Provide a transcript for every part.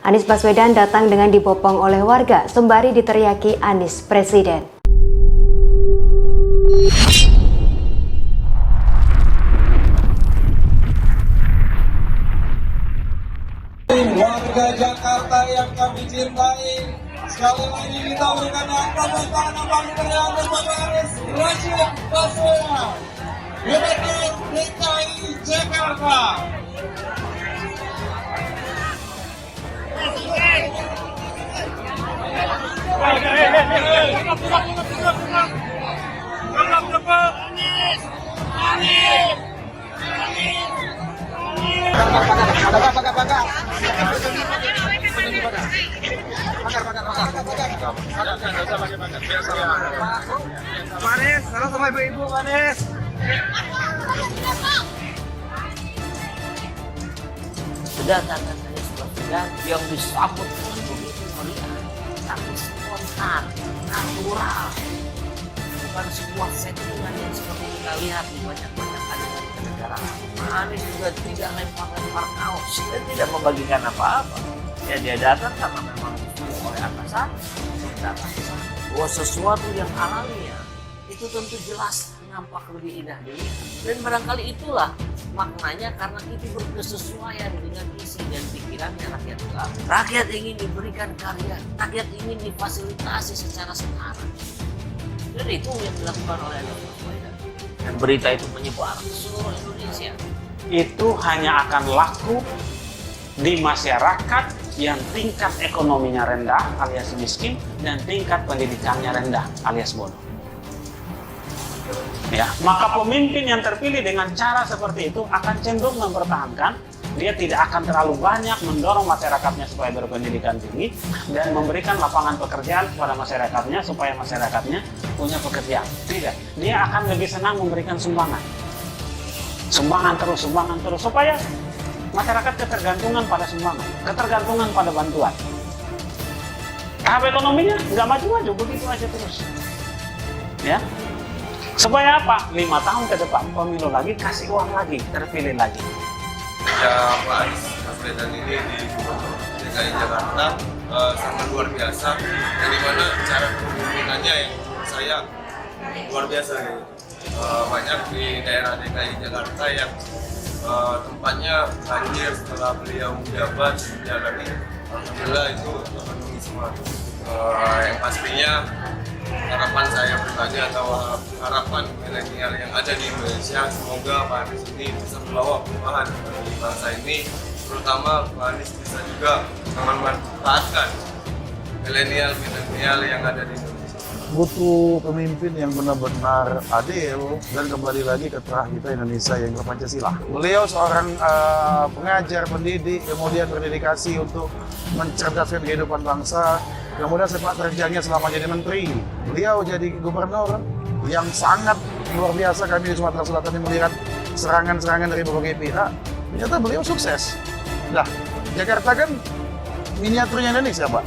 Anies Baswedan datang dengan dibopong oleh warga sembari diteriaki Anies Presiden. Warga Jakarta yang kami cintai, sekali lagi kita berikan tepuk tangan yang paling meriah untuk Bapak Anies Rashid Baswedan, Gubernur DKI Jakarta. Manis, salam sama ibu-ibu Manis. Kedatangan Anies Baswedan yang disambut dengan begitu meriah, tapi spontan, natural, bukan sebuah settingan yang seperti kita lihat di banyak-banyak adegan kenegaraan. Anies juga tidak lempar-lempar kaos dan tidak membagikan apa-apa. Ya dia datang karena memang disuruh oleh atasan, datang ke sana. Bahwa sesuatu yang alamiah itu tentu jelas nampak lebih indah dilihat. Dan barangkali itulah maknanya karena itu berkesesuaian dengan isi dan pikirannya rakyat gelap. Rakyat ingin diberikan karya, rakyat ingin difasilitasi secara setara. Dan itu yang dilakukan oleh Anies Baswedan. Dan berita itu menyebar ke seluruh Indonesia. Itu hanya akan laku di masyarakat yang tingkat ekonominya rendah alias miskin dan tingkat pendidikannya rendah alias bodoh. Ya, maka pemimpin yang terpilih dengan cara seperti itu akan cenderung mempertahankan, dia tidak akan terlalu banyak mendorong masyarakatnya supaya berpendidikan tinggi dan memberikan lapangan pekerjaan kepada masyarakatnya supaya masyarakatnya punya pekerjaan. Tidak, dia akan lebih senang memberikan sumbangan. Sumbangan terus supaya masyarakat ketergantungan pada sumbangan, ketergantungan pada bantuan. Tahap ekonominya nggak maju-maju, begitu aja terus. Ya, supaya apa? 5 tahun ke depan pemilu lagi, kasih uang lagi, terpilih lagi. Ya, Pak Anies Baswedan ini di Gubernur DKI Jakarta sangat luar biasa. Dan dimana cara kepemimpinannya yang saya luar biasa gitu. Banyak di daerah DKI Jakarta yang tempatnya banjir setelah beliau menjabat menjalani, alhamdulillah itu terpenuhi semua. Yang pastinya harapan saya pribadi atau harapan milenial yang ada di Indonesia, semoga Pak Anies ini bisa membawa perubahan bagi bangsa ini, terutama Pak Anies bisa juga memanfaatkan milenial yang ada di Indonesia. Butuh pemimpin yang benar-benar adil dan kembali lagi ke terah kita Indonesia yang berpancasila. Beliau seorang pengajar, pendidik, kemudian berdedikasi untuk mencerdaskan kehidupan bangsa. Kemudian sepak terjangnya selama jadi menteri. Beliau jadi gubernur yang sangat luar biasa. Kami di Sumatera Selatan ini melihat serangan-serangan dari berbagai pihak. Ternyata beliau sukses. Nah, Jakarta kan miniaturnya Indonesia, Pak.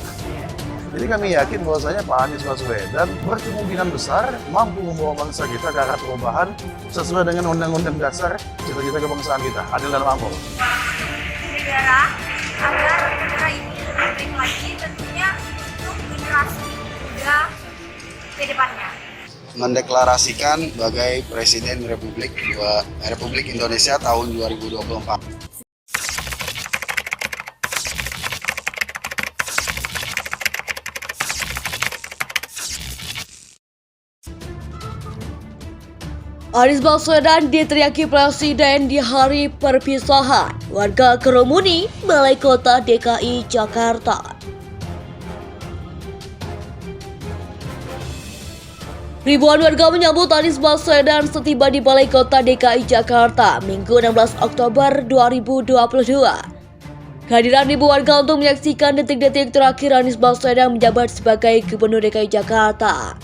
Jadi kami yakin bahwasanya Pak Anies Baswedan berkemungkinan besar mampu membawa bangsa kita ke arah perubahan sesuai dengan Undang-Undang Dasar cita-cita kebangsaan kita, adil dan makmur. Negara agar negara ini lebih baik lagi tentunya untuk generasi muda ke depannya. Mendeklarasikan sebagai Presiden Republik Indonesia tahun 2024. Anies Baswedan diteriaki presiden di hari perpisahan. Warga kerumuni Balai Kota DKI Jakarta. Ribuan warga menyambut Anies Baswedan setiba di Balai Kota DKI Jakarta Minggu 16 Oktober 2022. Kehadiran ribu warga untuk menyaksikan detik-detik terakhir Anies Baswedan menjabat sebagai Gubernur DKI Jakarta.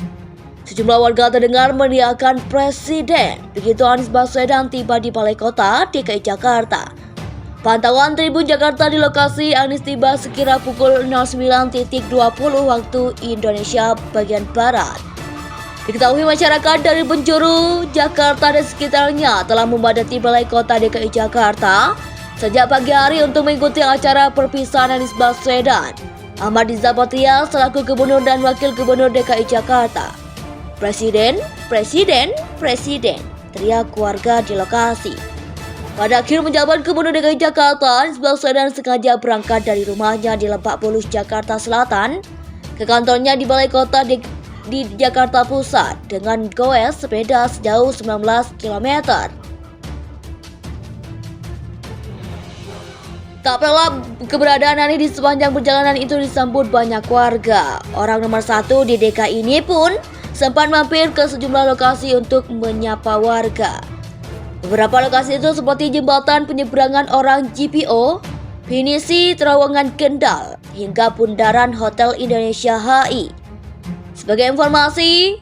Sejumlah warga terdengar meneriakan presiden begitu Anies Baswedan tiba di Balai Kota DKI Jakarta. Pantauan Tribun Jakarta di lokasi Anies tiba sekira pukul 09.20 waktu Indonesia bagian Barat. Diketahui masyarakat dari penjuru Jakarta dan sekitarnya telah memadati Balai Kota DKI Jakarta sejak pagi hari untuk mengikuti acara perpisahan Anies Baswedan, Ahmad Riza Patria selaku Gubernur dan Wakil Gubernur DKI Jakarta. Presiden, Presiden, Presiden, teriak warga di lokasi. Pada akhir menjabat Gubernur DKI Jakarta, Anies Baswedan sengaja berangkat dari rumahnya di Lebak Bulus, Jakarta Selatan ke kantornya di Balai Kota di Jakarta Pusat dengan goes sepeda sejauh 19 km. Tak pelak keberadaan Anies di sepanjang perjalanan itu disambut banyak warga. Orang nomor satu di DKI ini pun sempat mampir ke sejumlah lokasi untuk menyapa warga. Beberapa lokasi itu seperti jembatan penyeberangan orang JPO, Pinisi Terowongan Kendal, hingga bundaran Hotel Indonesia HI. Sebagai informasi,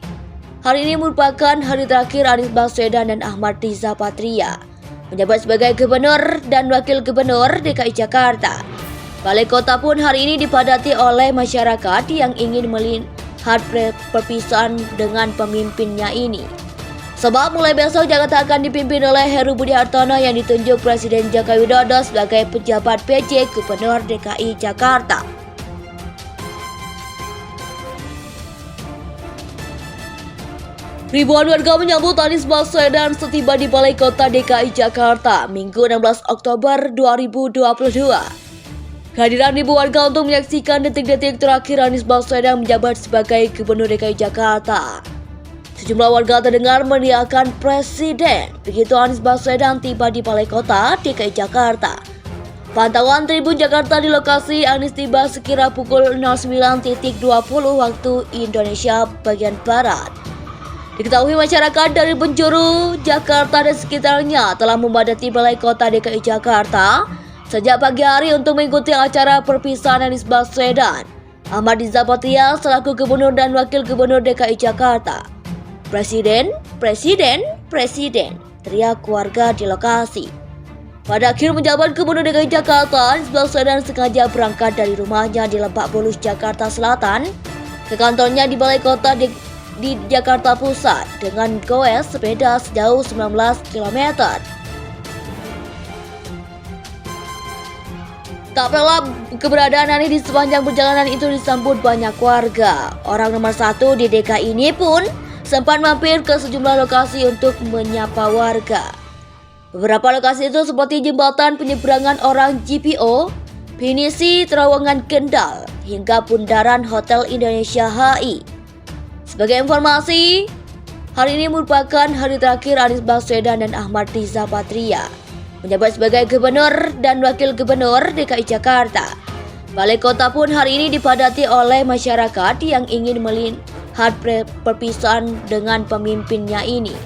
hari ini merupakan hari terakhir Anies Baswedan dan Ahmad Riza Patria menjabat sebagai Gubernur dan Wakil Gubernur DKI Jakarta. Balai Kota pun hari ini dipadati oleh masyarakat yang ingin melihat perpisahan dengan pemimpinnya ini. Sebab mulai besok Jakarta akan dipimpin oleh Heru Budi Hartono yang ditunjuk Presiden Joko Widodo sebagai pejabat PJ Gubernur DKI Jakarta. Ribuan warga menyambut Anies Baswedan setiba di Balai Kota DKI Jakarta Minggu 16 Oktober 2022. Kehadiran ribuan warga untuk menyaksikan detik-detik terakhir Anies Baswedan menjabat sebagai Gubernur DKI Jakarta. Sejumlah warga terdengar meneriakkan Presiden begitu Anies Baswedan tiba di Balai Kota DKI Jakarta. Pantauan Tribun Jakarta di lokasi Anies tiba sekira pukul 09.20 waktu Indonesia bagian Barat. Diketahui masyarakat dari penjuru Jakarta dan sekitarnya telah memadati Balai Kota DKI Jakarta sejak pagi hari untuk mengikuti acara perpisahan Anies Baswedan, Ahmad Riza Patria selaku Gubernur dan Wakil Gubernur DKI Jakarta. Presiden, Presiden, Presiden, teriak warga di lokasi. Pada akhir menjabat Gubernur DKI Jakarta, Anies Baswedan sengaja berangkat dari rumahnya di Lebak Bulus, Jakarta Selatan ke kantornya di Balai Kota di Jakarta Pusat dengan goes sepeda sejauh 19 km. Tak pelak keberadaan Anies di sepanjang perjalanan itu disambut banyak warga. Orang nomor satu di DKI ini pun sempat mampir ke sejumlah lokasi untuk menyapa warga. Beberapa lokasi itu seperti jembatan penyeberangan orang JPO, Pinisi Terowongan Kendal, hingga bundaran Hotel Indonesia HI. Sebagai informasi, hari ini merupakan hari terakhir Anies Baswedan dan Ahmad Riza Patria menjabat sebagai Gubernur dan Wakil Gubernur DKI Jakarta. Balai Kota pun hari ini dipadati oleh masyarakat yang ingin melihat perpisahan dengan pemimpinnya ini.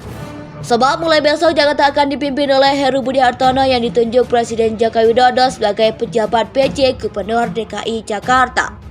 Sebab mulai besok Jakarta akan dipimpin oleh Heru Budi Hartono yang ditunjuk Presiden Joko Widodo sebagai pejabat PJ Gubernur DKI Jakarta.